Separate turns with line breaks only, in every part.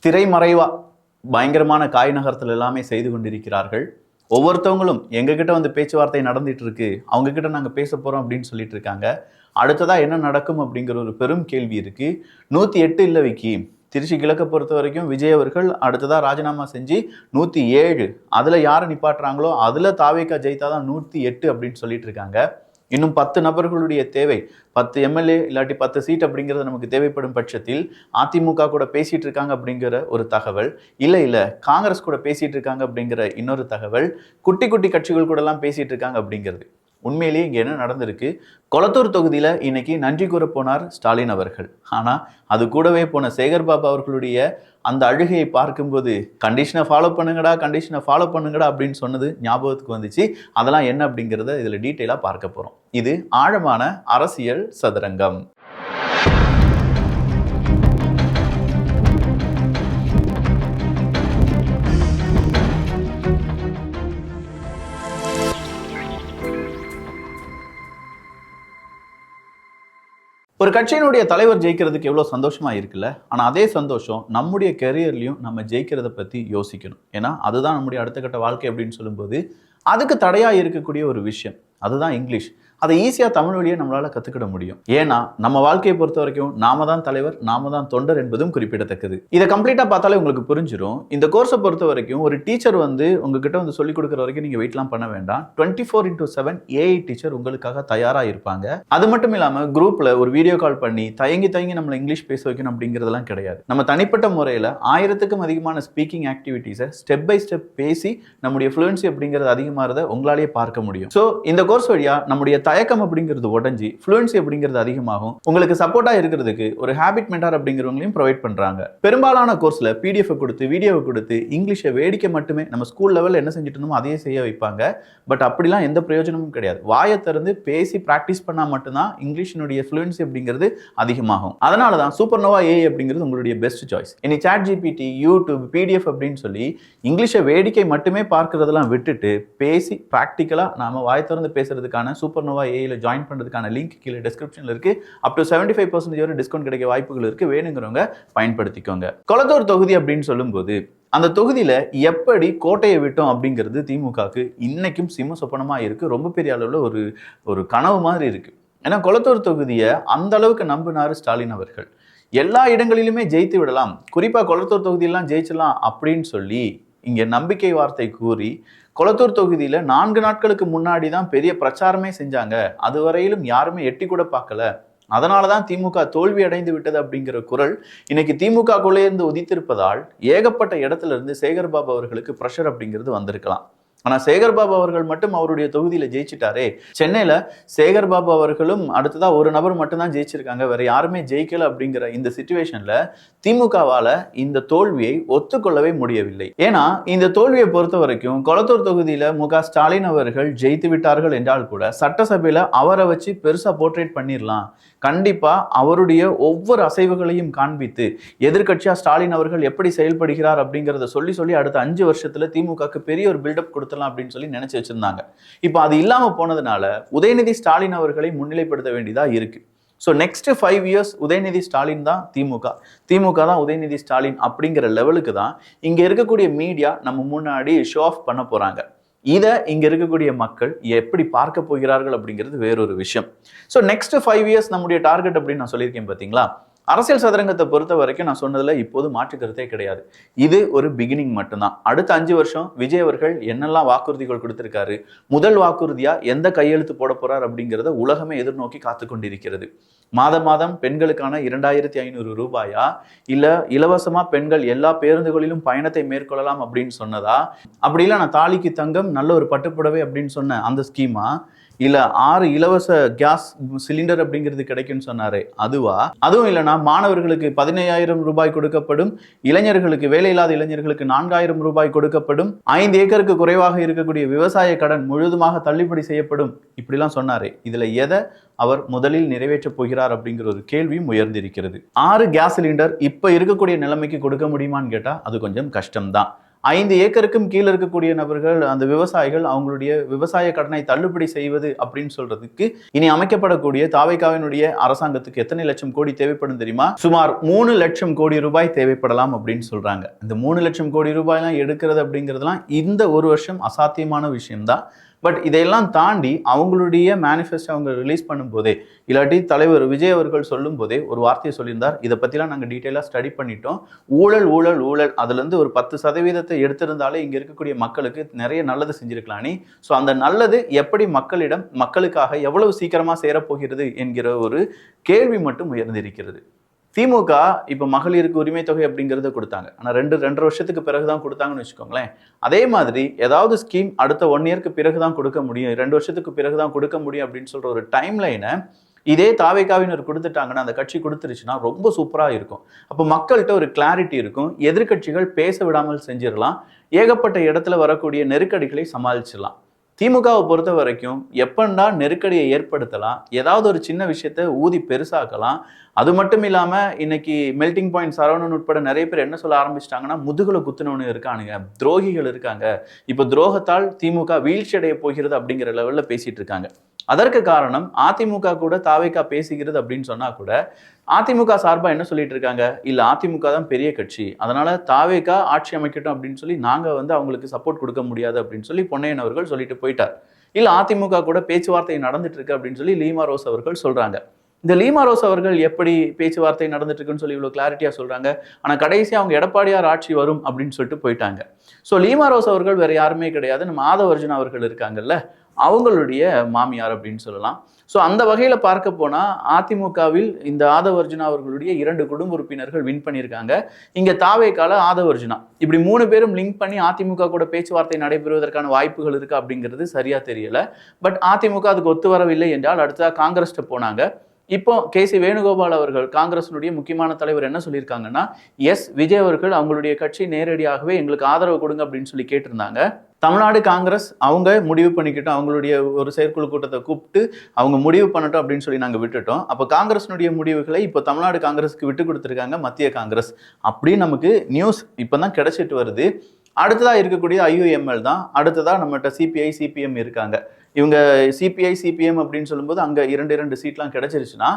திரைமறைவா பயங்கரமான காய் நகரத்தில் எல்லாமே செய்து கொண்டிருக்கிறார்கள். ஒவ்வொருத்தவங்களும் எங்ககிட்ட வந்து பேச்சுவார்த்தை நடந்துட்டு இருக்கு, அவங்க கிட்ட நாங்க பேச போறோம் அப்படின்னு சொல்லிட்டு இருக்காங்க. அடுத்ததா என்ன நடக்கும் அப்படிங்கிற ஒரு பெரும் கேள்வி இருக்கு. 108 இல்ல விக்கி. திருச்சி கிழக்க பொறுத்த வரைக்கும் விஜய் அவர்கள் அடுத்ததா ராஜினாமா செஞ்சு 107, அதுல யாரை நிப்பாட்டுறாங்களோ அதுல தாவேகா ஜெயித்தாதான் 108 அப்படின்னு சொல்லிட்டு இருக்காங்க. இன்னும் 10 நபர்களுடைய தேவை, 10 எம்எல்ஏ இல்லாட்டி 10 சீட் அப்படிங்கிறது நமக்கு தேவைப்படும் பட்சத்தில் அதிமுக கூட பேசிட்டு இருக்காங்க அப்படிங்கிற ஒரு தகவல், இல்ல காங்கிரஸ் கூட பேசிட்டு இருக்காங்க அப்படிங்கிற இன்னொரு தகவல், குட்டி குட்டி கட்சிகள் கூட எல்லாம் பேசிட்டு இருக்காங்க அப்படிங்கிறது. உண்மையிலேயே இங்க என்ன நடந்திருக்கு? கொளத்தூர் தொகுதியில இன்னைக்கு நன்றி கூற போனார் ஸ்டாலின் அவர்கள். ஆனா அது கூடவே போன சேகர் பாபு அவர்களுடைய அந்த அழுகையை பார்க்கும்போது கண்டிஷனை ஃபாலோ பண்ணுங்கடா அப்படின்னு சொன்னது ஞாபகத்துக்கு வந்துச்சு. அதெல்லாம் என்ன அப்படிங்கிறத இதுல டீட்டெயிலா பார்க்க போறோம். இது ஆழமான அரசியல் சதுரங்கம். ஒரு கட்சியினுடைய தலைவர் ஜெயிக்கிறதுக்கு எவ்வளோ சந்தோஷமா இருக்குல்ல. ஆனால் அதே சந்தோஷம் நம்முடைய கெரியர்லையும் நம்ம ஜெயிக்கிறத பற்றி யோசிக்கணும். ஏன்னா அதுதான் நம்முடைய அடுத்த கட்ட வாழ்க்கை அப்படின்னு சொல்லும்போது அதுக்கு தடையாக இருக்கக்கூடிய ஒரு விஷயம் அதுதான் இங்கிலீஷ். அதை ஈஸியாக தமிழ் வழியை நம்மளால கற்றுக்கிட முடியும். ஏன்னா நம்ம வாழ்க்கையை பொறுத்த வரைக்கும் நாம தான் தலைவர், நாம தான் தொண்டர் என்பதும் குறிப்பிடத்தக்கது. இதை கம்ப்ளீட்டாக பார்த்தாலே உங்களுக்கு புரிஞ்சிடும். இந்த கோர்ஸை பொறுத்த வரைக்கும் ஒரு டீச்சர் வந்து உங்ககிட்ட வந்து சொல்லிக் கொடுக்குற வரைக்கும் நீங்கள் வெயிட்லாம் பண்ண வேண்டாம். 24/7 ஏஐ டீச்சர் உங்களுக்காக தயாராக இருப்பாங்க. அது மட்டும் இல்லாமல் குரூப்பில் ஒரு வீடியோ கால் பண்ணி தயங்கி நம்மளை இங்கிலீஷ் பேச வைக்கணும் அப்படிங்கிறதெல்லாம் கிடையாது. நம்ம தனிப்பட்ட முறையில் 1000க்கும் அதிகமான ஸ்பீக்கிங் ஆக்டிவிட்டீஸை ஸ்டெப் பை ஸ்டெப் பேசி நம்முடைய ஃப்ளூயன்சி அப்படிங்கிறது அதிகமாகிறத உங்களாலேயே பார்க்க முடியும். ஸோ இந்த கோர்ஸ் வழியா நம்முடைய தயக்கம் அப்படிங்கிறது உடஞ்சி ஃப்ளூயன்சி அப்படிங்கிறது அதிகமாகும். உங்களுக்கு சப்போர்ட்டா இருக்கிறதுக்கு ஒரு ஹேபிட் மென்டார் அப்படிங்கிறவங்களையும் ப்ரொவைட் பண்றாங்க. பெரும்பாலான கோர்ஸ்ல பிடிஎஃப் கொடுத்து வீடியோவை கொடுத்து இங்கிலீஷை வேடிக்கை மட்டுமே நம்ம ஸ்கூல் லெவலில் என்ன செஞ்சுட்டு இருந்தோமோ அதையே செய்ய வைப்பாங்க. பட் அப்படிலாம் எந்த பிரயோஜனமும் கிடையாது. வாயை திறந்து பேசி பிராக்டிஸ் பண்ணா மட்டும்தான் இங்கிலீஷினுடைய ஃப்ளூயன்சி அப்படிங்கிறது அதிகமாகும். அதனால தான் சூப்பர்னோவா ஏஐ அப்படிங்கிறது உங்களுடைய பெஸ்ட் சாய்ஸ். இனி சாட் ஜிபிடி, யூடியூப், பிடிஎஃப் அப்படின்னு சொல்லி இங்கிலீஷை வேடிக்கை மட்டுமே பார்க்கறதெல்லாம் விட்டுட்டு பேசி பிராக்டிக்கலா நாம வாய் திறந்து பேசுறதுக்கான சூப்பர்னோவா ஏஐல ஜாயின் பண்றதுக்கான லிங்க் கீழே டிஸ்கிரிப்ஷன்ல இருக்கு. அப் டு 75% வரை டிஸ்கவுண்ட் கிடைக்க வாய்ப்புகள் இருக்கு. வேணுங்கிறவங்க பயன்படுத்திக்கோங்க. கொளத்தூர் தொகுதி அப்படின்னு சொல்லும்போது அந்த தொகுதியில எப்படி கோட்டையை விட்டோம் அப்படிங்கிறது திமுகவுக்கு இன்னைக்கும் சிம்ம சொப்பனமா இருக்கு. ரொம்ப பெரிய அளவுல ஒரு கனவு மாதிரி இருக்கு. ஏன்னா கொளத்தூர் தொகுதியை அந்த அளவுக்கு நம்பினாரு ஸ்டாலின் அவர்கள். எல்லா இடங்களிலுமே ஜெயித்து விடலாம், குறிப்பா கொளத்தூர் தொகுதியெல்லாம் ஜெயிச்சிடலாம் அப்படின்னு சொல்லி இங்க நம்பிக்கை வார்த்தை கூறி கொளத்தூர் தொகுதியில 4 நாட்களுக்கு முன்னாடி தான் பெரிய பிரச்சாரமே செஞ்சாங்க. அதுவரையிலும் யாருமே எட்டி கூட பார்க்கல. அதனாலதான் திமுக தோல்வி அடைந்து விட்டது அப்படிங்கிற குரல் இன்னைக்கு திமுக குள்ளே இருந்து உதித்திருப்பதால் ஏகப்பட்ட இடத்துல இருந்து சேகர் பாபு அவர்களுக்கு பிரஷர் அப்படிங்கிறது வந்திருக்கலாம். ஆனா சேகர் பாபு அவர்கள் மட்டும் அவருடைய தொகுதியில ஜெயிச்சிட்டாரே. சென்னையில சேகர் பாபு அவர்களும் அடுத்ததா ஒரு நபர் மட்டும்தான் ஜெயிச்சிருக்காங்க, வேற யாருமே ஜெயிக்கல அப்படிங்கிற இந்த சிச்சுவேஷன்ல திமுகவால இந்த தோல்வியை ஒத்துக்கொள்ளவே முடியவில்லை. ஏன்னா இந்த தோல்வியை பொறுத்த வரைக்கும் கொளத்தூர் தொகுதியில முக ஸ்டாலின் அவர்கள் ஜெயித்து விட்டார்கள் என்றால் கூட சட்டசபையில அவரை வச்சு பெருசா போர்ட்ரேட் பண்ணிடலாம். கண்டிப்பா அவருடைய ஒவ்வொரு அசைவுகளையும் காண்பித்து எதிர்கட்சியா ஸ்டாலின் அவர்கள் எப்படி செயல்படுகிறார் அப்படிங்கிறத சொல்லி அடுத்த 5 வருஷத்துல திமுகக்கு பெரிய ஒரு பில்டப் கொடுத்தலாம் அப்படின்னு சொல்லி நினைச்சு வச்சிருந்தாங்க. இப்போ அது இல்லாம போனதுனால உதயநிதி ஸ்டாலின் அவர்களை முன்னிலைப்படுத்த வேண்டியதா இருக்கு. So next 5 years Udhayanidhi Stalin தான் திமுக தான் உதயநிதி ஸ்டாலின் அப்படிங்கிற லெவலுக்கு தான் இங்க இருக்கக்கூடிய மீடியா நம்ம முன்னாடி ஷோ ஆஃப் பண்ண போறாங்க. இதை இங்க இருக்கக்கூடிய மக்கள் எப்படி பார்க்க போகிறார்கள் அப்படிங்கிறது வேறொரு விஷயம். ஸோ நெக்ஸ்ட் 5 இயர்ஸ் நம்முடைய டார்கெட் அப்படின்னு நான் சொல்லியிருக்கேன் பார்த்தீங்களா. அரசியல் சதுரங்கத்தை பொறுத்த வரைக்கும் நான் சொன்னதுல இப்போது மாற்று கருத்தே கிடையாது. இது ஒரு பிகினிங் மட்டும்தான். அடுத்த 5 வருஷம் விஜய் அவர்கள் என்னெல்லாம் வாக்குறுதிகள் கொடுத்திருக்காரு, முதல் வாக்குறுதியா எந்த கையெழுத்து போட போறார் அப்படிங்கிறத உலகமே எதிர்நோக்கி காத்து கொண்டிருக்கிறது. மாதம் பெண்களுக்கான 2500 ரூபாயா, இல்ல இலவசமா பெண்கள் எல்லா பேருந்துகளிலும் பயணத்தை மேற்கொள்ளலாம் அப்படின்னு சொன்னதா, அப்படி இல்ல நான் தாலிக்கு தங்கம் நல்ல ஒரு பட்டுப்புடவை அப்படின்னு சொன்ன அந்த ஸ்கீமா, இல்ல 6 இலவச கேஸ் சிலிண்டர் அப்படிங்கிறது கிடைக்கும்னு சொன்னாரு அதுவா, அதுவும் இல்லைன்னா மாணவர்களுக்கு 15,000 ரூபாய் கொடுக்கப்படும், இளைஞர்களுக்கு வேலையில்லாத இளைஞர்களுக்கு 4,000 ரூபாய் கொடுக்கப்படும், 5 ஏக்கருக்கு குறைவாக இருக்கக்கூடிய விவசாய கடன் முழுதுமாக தள்ளுபடி செய்யப்படும், இப்படிலாம் சொன்னாரு. இதுல எதை அவர் முதலில் நிறைவேற்றப் போகிறார் அப்படிங்கிற ஒரு கேள்வியும் உயர்ந்திருக்கிறது. 6 கேஸ் சிலிண்டர் இப்ப இருக்கக்கூடிய நிலைமைக்கு கொடுக்க முடியுமான்னு கேட்டா அது கொஞ்சம் கஷ்டம்தான். 5 ஏக்கருக்கும் கீழே இருக்கக்கூடிய நபர்கள், அந்த விவசாயிகள் அவங்களுடைய விவசாய கடனை தள்ளுபடி செய்வது அப்படின்னு சொல்றதுக்கு இனி அமைக்கப்படக்கூடிய தாவேகாவினுடைய அரசாங்கத்துக்கு எத்தனை லட்சம் கோடி தேவைப்படும் தெரியுமா? சுமார் 3 லட்சம் கோடி ரூபாய் தேவைப்படலாம் அப்படின்னு சொல்றாங்க. இந்த 3 லட்சம் கோடி ரூபாய்லாம் எடுக்கிறது அப்படிங்கிறதுலாம் இந்த ஒரு வருஷம் அசாத்தியமான விஷயம்தான். பட் இதையெல்லாம் தாண்டி அவங்களுடைய மேனிஃபெஸ்டோ அவங்க ரிலீஸ் பண்ணும்போதே, இல்லாட்டி தலைவர் விஜய் அவர்கள் சொல்லும் போதே ஒரு வார்த்தையை சொல்லியிருந்தார். இதை பற்றிலாம் நாங்கள் டீட்டெயிலாக ஸ்டடி பண்ணிட்டோம். ஊழல் ஊழல் ஊழல் அதுலேருந்து ஒரு 10% எடுத்திருந்தாலே இங்கே இருக்கக்கூடிய மக்களுக்கு நிறைய நல்லது செஞ்சிருக்கலாம் நீ. ஸோ அந்த நல்லது எப்படி மக்களுக்காக எவ்வளவு சீக்கிரமாக சேரப்போகிறது என்கிற ஒரு கேள்வி மட்டும் உயர்ந்திருக்கிறது. திமுக இப்போ மகளிருக்கு உரிமை தொகை அப்படிங்கிறத கொடுத்தாங்க. ஆனால் 2-2.5 வருஷத்துக்கு பிறகு தான் கொடுத்தாங்கன்னு வச்சுக்கோங்களேன். அதே மாதிரி ஏதாவது ஸ்கீம் அடுத்த 1 இயருக்கு பிறகு தான் கொடுக்க முடியும், 2 வருஷத்துக்கு பிறகு தான் கொடுக்க முடியும் அப்படின்னு சொல்கிற ஒரு டைம் லைனை இதே தாவேகாவினர் கொடுத்துட்டாங்கன்னா, அந்த கட்சி கொடுத்துருச்சுன்னா ரொம்ப சூப்பராக இருக்கும். அப்போ மக்கள்கிட்ட ஒரு கிளாரிட்டி இருக்கும். எதிர்கட்சிகள் பேச விடாமல் செஞ்சிடலாம். ஏகப்பட்ட இடத்துல வரக்கூடிய நெருக்கடிகளை சமாளிச்சிடலாம். திமுகவை பொறுத்த வரைக்கும் எப்பண்டா நெருக்கடியை ஏற்படுத்தலாம், ஏதாவது ஒரு சின்ன விஷயத்த ஊதி பெருசாக்கலாம். அது மட்டும் இல்லாமல் இன்னைக்கு மெல்டிங் பாயிண்ட் சரவணன் உட்பட நிறைய பேர் என்ன சொல்ல ஆரம்பிச்சிட்டாங்கன்னா, முதுகுல குத்துனவனு இருக்கானுங்க, துரோகிகள் இருக்காங்க, இப்போ துரோகத்தால் திமுக வீழ்ச்சி அடைய போகிறது அப்படிங்கிற லெவலில் பேசிட்டு இருக்காங்க. அதற்கு காரணம் அதிமுக கூட தாவேகா பேசுகிறது அப்படின்னு சொன்னா கூட அதிமுக சார்பா என்ன சொல்லிட்டு இருக்காங்க, இல்ல அதிமுக தான் பெரிய கட்சி, அதனால தாவேகா ஆட்சி அமைக்கட்டும் அப்படின்னு சொல்லி நாங்க அவங்களுக்கு சப்போர்ட் கொடுக்க முடியாது அப்படின்னு சொல்லி பொன்னையன் அவர்கள் சொல்லிட்டு போயிட்டார். இல்ல அதிமுக கூட பேச்சுவார்த்தை நடந்துட்டு இருக்கு அப்படின்னு சொல்லி லீமா ரோஸ் அவர்கள் சொல்றாங்க. இந்த லீமா ரோஸ் அவர்கள் எப்படி பேச்சுவார்த்தை நடந்துட்டு இருக்குன்னு சொல்லி இவ்வளவு கிளாரிட்டியா சொல்றாங்க. ஆனா கடைசியா அவங்க எடப்பாடியார் ஆட்சி வரும் அப்படின்னு சொல்லிட்டு போயிட்டாங்க. ஸோ லீமா ரோஸ் அவர்கள் வேற யாருமே கிடையாது, நம்ம ஆதவர்ஜுனா அவர்கள் இருக்காங்கல்ல, அவங்களுடைய மாமியார் அப்படின்னு சொல்லலாம். ஸோ அந்த வகையில் பார்க்க போனால் அதிமுகவில் இந்த ஆதவர்ஜுனா அவர்களுடைய 2 குடும்ப உறுப்பினர்கள் வின் பண்ணியிருக்காங்க. இங்கே தாவேகால ஆதவர்ஜுனா இப்படி 3 பேரும் லிங்க் பண்ணி அதிமுக கூட பேச்சுவார்த்தை நடைபெறுவதற்கான வாய்ப்புகள் இருக்கா அப்படிங்கிறது சரியா தெரியல. பட் அதிமுக அதுக்கு ஒத்து வரவில்லை என்றால் அடுத்ததாக காங்கிரஸ்ட்டு போனாங்க. இப்போ கேசி வேணுகோபால் அவர்கள் காங்கிரஸினுடைய முக்கியமான தலைவர் என்ன சொல்லியிருக்காங்கன்னா, எஸ் விஜய் அவர்கள் அவங்களுடைய கட்சி நேரடியாகவே எங்களுக்கு ஆதரவு கொடுங்க அப்படின்னு சொல்லி கேட்டிருந்தாங்க. தமிழ்நாடு காங்கிரஸ் அவங்க முடிவு பண்ணிக்கிட்டோம், அவங்களுடைய ஒரு செயற்குழு கூட்டத்தை கூப்பிட்டு அவங்க முடிவு பண்ணட்டும் அப்படின்னு சொல்லி நாங்கள் விட்டுட்டோம். அப்போ காங்கிரஸினுடைய முடிவுகளை இப்போ தமிழ்நாடு காங்கிரஸுக்கு விட்டு கொடுத்துருக்காங்க மத்திய காங்கிரஸ் அப்படின்னு நமக்கு நியூஸ் இப்போ தான் கிடைச்சிட்டு வருது. அடுத்ததாக இருக்கக்கூடிய IUML தான், அடுத்ததாக நம்மகிட்ட CPI CPM இருக்காங்க. இவங்க CPI CPM அப்படின்னு சொல்லும்போது அங்கே 2 சீட்லாம் கிடைச்சிருச்சுன்னா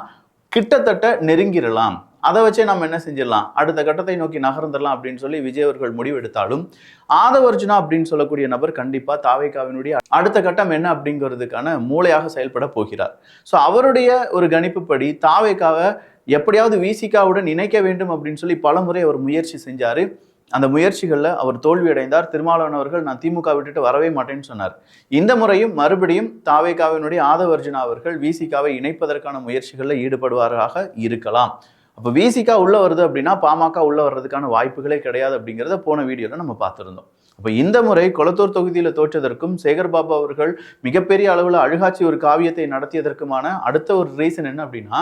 கிட்டத்தட்ட நெருங்கிடலாம். அதை வச்சே நம்ம என்ன செஞ்சிடலாம், அடுத்த கட்டத்தை நோக்கி நகர்ந்துடலாம் அப்படின்னு சொல்லி விஜய் அவர்கள் முடிவெடுத்தாலும் ஆதவர்ஜுனா அப்படின்னு சொல்லக்கூடிய நபர் கண்டிப்பாக தாவேகாவினுடைய அடுத்த கட்டம் என்ன அப்படிங்கிறதுக்கான மூளையாக செயல்பட போகிறார். ஸோ அவருடைய ஒரு கணிப்புப்படி தாவேகாவை எப்படியாவது விசிகாவுடன் இணைக்க வேண்டும் அப்படின்னு சொல்லி பலமுறை அவர் முயற்சி செஞ்சாரு. அந்த முயற்சிகளில் அவர் தோல்வி அடைந்தார். திருமாவளவன் அவர்கள் நான் திமுக விட்டுட்டு வரவே மாட்டேன்னு சொன்னார். இந்த முறையும் மறுபடியும் தாவேகாவினுடைய ஆதவர்ஜுனா அவர்கள் விசிகாவை இணைப்பதற்கான முயற்சிகளில் ஈடுபடுவாராக இருக்கலாம். அப்போ விசிகா உள்ள வருது அப்படின்னா பாமக உள்ள வர்றதுக்கான வாய்ப்புகளே கிடையாது அப்படிங்கிறத போன வீடியோவில் நம்ம பார்த்துருந்தோம். அப்போ இந்த முறை கொளத்தூர் தொகுதியில் தோற்றதற்கும் சேகர்பாபு அவர்கள் மிகப்பெரிய அளவில் அழுகாட்சி ஒரு காவியத்தை நடத்தியதற்குமான அடுத்த ஒரு ரீசன் என்ன அப்படின்னா,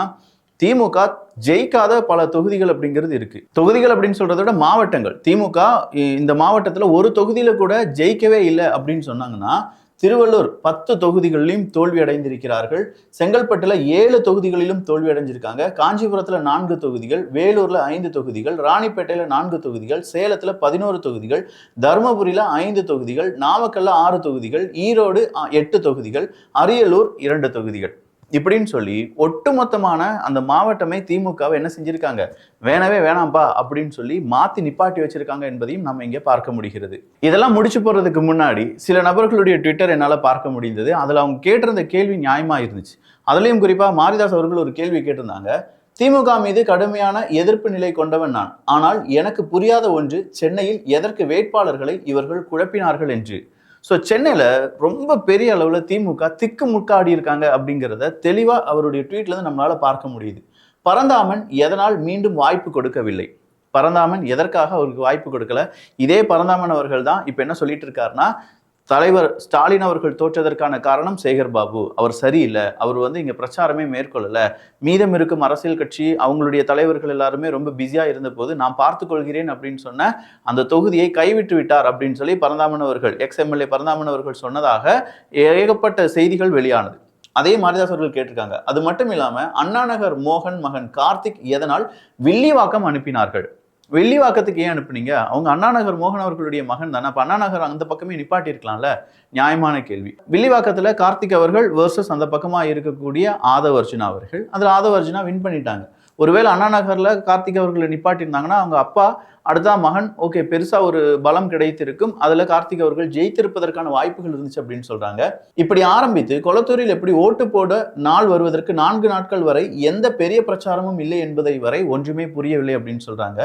திமுக ஜெயிக்காத பல தொகுதிகள் அப்படிங்கிறது இருக்கு. தொகுதிகள் அப்படின்னு சொல்றத விட மாவட்டங்கள். திமுக இந்த மாவட்டத்தில் ஒரு தொகுதியில கூட ஜெயிக்கவே இல்லை அப்படின்னு சொன்னாங்கன்னா, திருவள்ளூர் 10 தொகுதிகளிலும் தோல்வி அடைந்திருக்கிறார்கள். செங்கல்பட்டுல 7 தொகுதிகளிலும் தோல்வி அடைஞ்சிருக்காங்க. காஞ்சிபுரத்துல 4 தொகுதிகள், வேலூர்ல 5 தொகுதிகள், ராணிப்பேட்டையில 4 தொகுதிகள், சேலத்துல 11 தொகுதிகள், தருமபுரியில 5 தொகுதிகள், நாமக்கல்ல 6 தொகுதிகள், ஈரோடு 8 தொகுதிகள், அரியலூர் 2 தொகுதிகள். இப்படின்னு சொல்லி ஒட்டுமொத்தமான அந்த மாவட்டமே திமுகவை என்ன செஞ்சிருக்காங்க, வேணவே வேணாம்பா அப்படின்னு சொல்லி மாத்தி நிப்பாட்டி வச்சிருக்காங்க என்பதையும் நம்ம இங்க பார்க்க முடிகிறது. இதெல்லாம் முடிச்சு போறதுக்கு முன்னாடி சில நபர்களுடைய ட்விட்டர் என்னால பார்க்க முடிந்தது. அதுல அவங்க கேட்டிருந்த கேள்வி நியாயமா இருந்துச்சு. அதுலயும் குறிப்பா மாரிதாஸ் அவர்கள் ஒரு கேள்வி கேட்டிருந்தாங்க. திமுக மீது கடுமையான எதிர்ப்பு நிலை கொண்டவன் நான், ஆனால் எனக்கு புரியாத ஒன்று, சென்னையில் எதற்கு வேட்பாளர்களை இவர்கள் குழப்பினார்கள் என்று. ஸோ சென்னையில் ரொம்ப பெரிய அளவில் திமுக திக்கு முக்காடி இருக்காங்க அப்படிங்கிறத தெளிவாக அவருடைய ட்வீட்லேருந்து நம்மளால் பார்க்க முடியுது. பரந்தாமன் எதனால் மீண்டும் வாய்ப்பு கொடுக்கவில்லை, பரந்தாமன் எதற்காக அவருக்கு வாய்ப்பு கொடுக்கல. இதே பரந்தாமன் அவர்கள் தான் இப்போ என்ன சொல்லிட்டு இருக்காருன்னா, தலைவர் ஸ்டாலின் அவர்கள் தோற்றதற்கான காரணம் சேகர்பாபு, அவர் சரியில்லை, அவர் இங்கே பிரச்சாரமே மேற்கொள்ளலை, மீதம் இருக்கும் அரசியல் கட்சி அவங்களுடைய தலைவர்கள் எல்லாருமே ரொம்ப பிஸியாக இருந்தபோது நான் பார்த்துக்கொள்கிறேன் அப்படின்னு சொன்ன அந்த தொகுதியை கைவிட்டு விட்டார் அப்படின்னு சொல்லி பரந்தாமன் அவர்கள் XMLA பரந்தாமன் அவர்கள் சொன்னதாக ஏகப்பட்ட செய்திகள் வெளியானது. அதே மாரிதாஸ் அவர்கள் கேட்டிருக்காங்க. அது மட்டும் இல்லாமல் அண்ணாநகர் மோகன் மகன் கார்த்திக் எதனால் வில்லிவாக்கம் அனுப்பினார்கள், வில்லிவாக்கத்துக்கு ஏன் அனுப்புனீங்க? அவங்க அண்ணா நகர் மோகன் அவர்களுடைய மகன் தானே. அப்ப அண்ணா நகர் அந்த பக்கமே நிப்பாட்டி இருக்கலாம்ல. நியாயமான கேள்வி. வில்லிவாக்கத்துல கார்த்திக் அவர்கள் வர்சஸ் அந்த பக்கமா இருக்கக்கூடிய ஆதவ் அர்ஜுனா அவர்கள். அதுல ஆதவ் அர்ஜுனா வின் பண்ணிட்டாங்க. ஒருவேளை அண்ணா நகர்ல கார்த்திக் அவர்களை நிப்பாட்டியிருந்தாங்கன்னா அவங்க அப்பா அடுத்த மகன் ஓகே பெருசா ஒரு பலம் கிடைத்திருக்கும், அதுல கார்த்திக் அவர்கள் ஜெயித்திருப்பதற்கான வாய்ப்புகள் இருந்துச்சு அப்படின்னு சொல்றாங்க. இப்படி ஆரம்பித்து கொளத்தூரில் எப்படி ஓட்டு போட நாள் வருவதற்கு 4 நாட்கள் வரை எந்த பெரிய பிரச்சாரமும் இல்லை என்பதை வரை ஒன்றுமே புரியவில்லை அப்படின்னு சொல்றாங்க.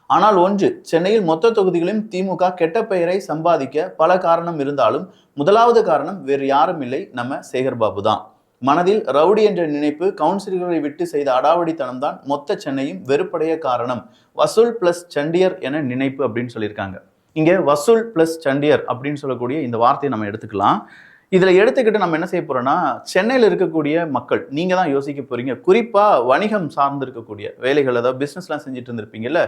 ஆனால் ஒன்று, சென்னையில் மொத்த தொகுதிகளையும் திமுக கெட்ட பெயரை சம்பாதிக்க பல காரணம் இருந்தாலும் முதலாவது காரணம் வேறு யாரும் இல்லை, நம்ம சேகர்பாபு தான். மனதில் ரவுடி என்ற நினைப்பு, கவுன்சிலர்களை விட்டு செய்த அடாவடித்தனம் தான் மொத்த சென்னையும் வெறுப்படைய காரணம். வசூல் பிளஸ் சண்டியர் என நினைப்பு அப்படின்னு சொல்லியிருக்காங்க. இங்க வசூல் பிளஸ் சண்டியர் அப்படின்னு சொல்லக்கூடிய இந்த வார்த்தையை நம்ம எடுத்துக்கலாம். இதுல எடுத்துக்கிட்டு நம்ம என்ன செய்ய போறோம்னா, சென்னையில் இருக்கக்கூடிய மக்கள் நீங்க தான் யோசிக்க போறீங்க. குறிப்பா வணிகம் சார்ந்து இருக்கக்கூடிய வேலைகள், அதாவது பிசினஸ்லாம் செஞ்சுட்டு இருந்திருப்பீங்கல்ல,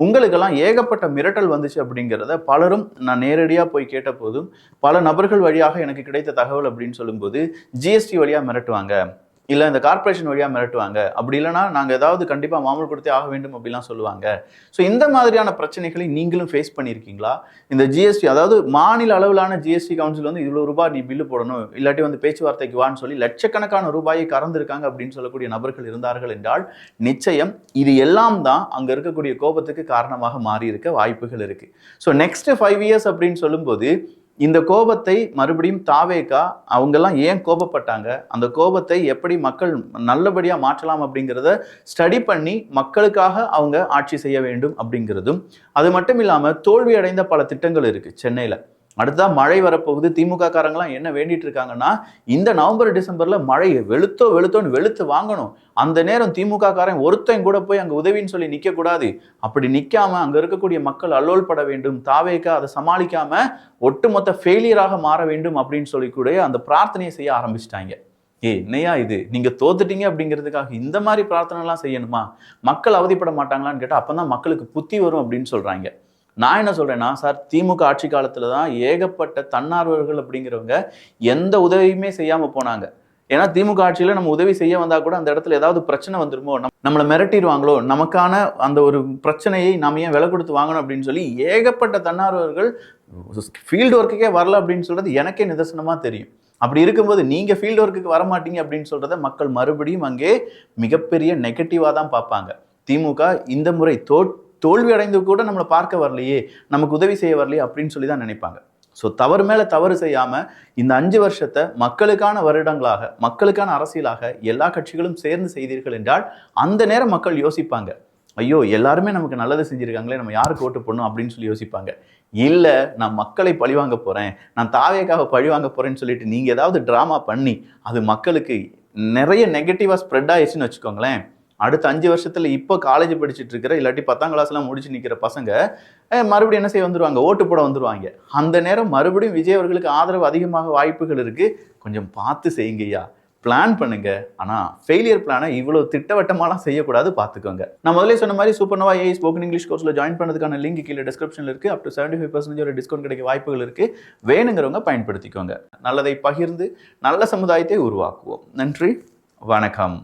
உங்களுக்கெல்லாம் ஏகப்பட்ட மிரட்டல் வந்துச்சு அப்படிங்கிறத பலரும் நான் நேரடியாக போய் கேட்ட போதும் பல நபர்கள் வழியாக எனக்கு கிடைத்த தகவல் அப்படின்னு சொல்லும்போது, ஜிஎஸ்டி வழியாக மிரட்டுவாங்க, இல்லை இந்த கார்பரேஷன் வழியாக மிரட்டுவாங்க, அப்படி இல்லைனா நாங்கள் ஏதாவது கண்டிப்பாக மாமூல் கொடுத்தே ஆக வேண்டும் அப்படிலாம் சொல்லுவாங்க. ஸோ இந்த மாதிரியான பிரச்சனைகளை நீங்களும் ஃபேஸ் பண்ணியிருக்கீங்களா? இந்த ஜிஎஸ்டி, அதாவது மாநில அளவிலான ஜிஎஸ்டி கவுன்சில் வந்து இவ்வளோ ரூபாய் நீ பில்லு போடணும், இல்லாட்டி வந்து பேச்சுவார்த்தைக்கு வான்னு சொல்லி லட்சக்கணக்கான ரூபாயை கறந்துருக்காங்க அப்படின்னு சொல்லக்கூடிய நபர்கள் இருந்தார்கள் என்றால் நிச்சயம் இது எல்லாம் தான் அங்கே இருக்கக்கூடிய கோபத்துக்கு காரணமாக மாறி இருக்க வாய்ப்புகள் இருக்கு. ஸோ நெக்ஸ்ட் 5 இயர்ஸ் அப்படின்னு சொல்லும்போது இந்த கோபத்தை மறுபடியும் தாவேகா அவங்கெல்லாம் ஏன் கோபப்பட்டாங்க, அந்த கோபத்தை எப்படி மக்கள் நல்லபடியா மாற்றலாம் அப்படிங்கிறத ஸ்டடி பண்ணி மக்களுக்காக அவங்க ஆட்சி செய்ய வேண்டும் அப்படிங்கிறதும், அது மட்டும் இல்லாம தோல்வி அடைந்த பல திட்டங்கள் இருக்கு சென்னையில. அடுத்தா மழை வரப்போகுது. திமுக காரங்களாம் என்ன வேண்டிட்டு இருக்காங்கன்னா, இந்த நவம்பர் டிசம்பர்ல மழை வெளுத்தோன்னு வெளுத்து வாங்கணும். அந்த நேரம் திமுக காரன் ஒருத்தன் கூட போய் அங்க உதவின்னு சொல்லி நிக்க கூடாது. அப்படி நிக்காம அங்க இருக்கக்கூடிய மக்கள் அல்லோல் பட வேண்டும். தாவேக்கா அதை சமாளிக்காம ஒட்டுமொத்த ஃபெயிலியராக மாற வேண்டும் அப்படின்னு சொல்லி கூட அந்த பிரார்த்தனையை செய்ய ஆரம்பிச்சிட்டாங்க. என்னையா இது, நீங்க தோத்துட்டீங்க அப்படிங்கிறதுக்காக இந்த மாதிரி பிரார்த்தனை எல்லாம் செய்யணுமா? மக்கள் அவதிப்பட மாட்டாங்களான்னு கேட்டா அப்பதான் மக்களுக்கு புத்தி வரும் அப்படின்னு சொல்றாங்க. நான் என்ன சொல்றேன்னா, சார் திமுக ஆட்சி காலத்துல தான் ஏகப்பட்ட தன்னார்வர்கள் அப்படிங்கிறவங்க எந்த உதவியுமே செய்யாம போனாங்க. ஏன்னா திமுக ஆட்சியில நம்ம உதவி செய்ய வந்தா கூட அந்த இடத்துல ஏதாவது பிரச்சனை வந்துருமோ, நம்மளை மிரட்டிடுவாங்களோ, நமக்கான அந்த ஒரு பிரச்சனையை நாம ஏன் விலை கொடுத்து வாங்கணும் அப்படின்னு சொல்லி ஏகப்பட்ட தன்னார்வர்கள் ஃபீல்டு ஒர்க்குக்கே வரல அப்படின்னு சொல்றது எனக்கே நிதர்சனமா தெரியும். அப்படி இருக்கும்போது நீங்க ஃபீல்டு ஒர்க்குக்கு வரமாட்டீங்க அப்படின்னு சொல்றத மக்கள் மறுபடியும் அங்கே மிகப்பெரிய நெகட்டிவா தான் பார்ப்பாங்க. திமுக இந்த முறை தோல்வி அடைந்து கூட நம்மளை பார்க்க வரலையே, நமக்கு உதவி செய்ய வரலையே அப்படின்னு சொல்லி தான் நினைப்பாங்க. ஸோ தவறு மேல தவறு செய்யாம இந்த 5 வருஷத்தை மக்களுக்கான வருடங்களாக, மக்களுக்கான அரசியலாக எல்லா கட்சிகளும் சேர்ந்து செய்தீர்கள் என்றால் அந்த நேரம் மக்கள் யோசிப்பாங்க, ஐயோ எல்லாருமே நமக்கு நல்லது செஞ்சிருக்காங்களே, நம்ம யாருக்கு ஓட்டு போடணும் அப்படின்னு சொல்லி யோசிப்பாங்க. இல்ல நான் மக்களை பழிவாங்க போறேன், நான் தாவேக்காக பழிவாங்க போறேன்னு சொல்லிட்டு நீங்க ஏதாவது டிராமா பண்ணி அது மக்களுக்கு நிறைய நெகட்டிவா ஸ்ப்ரெட் ஆயிடுச்சுன்னு வச்சுக்கோங்களேன், அடுத்த 5 வருஷத்துல இப்போ காலேஜ் படிச்சுட்டு இருக்கிற இல்லாட்டி 10ஆம் கிளாஸ் எல்லாம் முடிச்சு நிக்கிற பசங்க மறுபடியும் என்ன செய்ய வந்துருவாங்க, ஓட்டு போட வந்துருவாங்க. அந்த நேரம் மறுபடியும் விஜய் அவர்களுக்கு ஆதரவு அதிகமாக வாய்ப்புகள் இருக்கு. கொஞ்சம் பார்த்து செய்யுங்கய்யா, பிளான் பண்ணுங்க. ஆனா ஃபெயிலியர் பிளானை இவ்வளவு திட்டவட்டமாலாம் செய்யக்கூடாது, பார்த்துக்கோங்க. நான் முதல்ல சொன்ன மாதிரி சூப்பர்னோவா ஏஐ ஸ்போக்கன் இங்கிலீஷ் கோர்ஸ்ல ஜாயின் பண்ணதுக்கான லிங்க் கீழே டிஸ்கிரிப்ஷன்ல இருக்கு. அப் டு 75% டிஸ்கவுண்ட் கிடைக்க வாய்ப்புகள் இருக்கு. வேணுங்கிறவங்க பயன்படுத்திக்கோங்க. நல்லதை பகிர்ந்து நல்ல சமுதாயத்தை உருவாக்குவோம். நன்றி, வணக்கம்.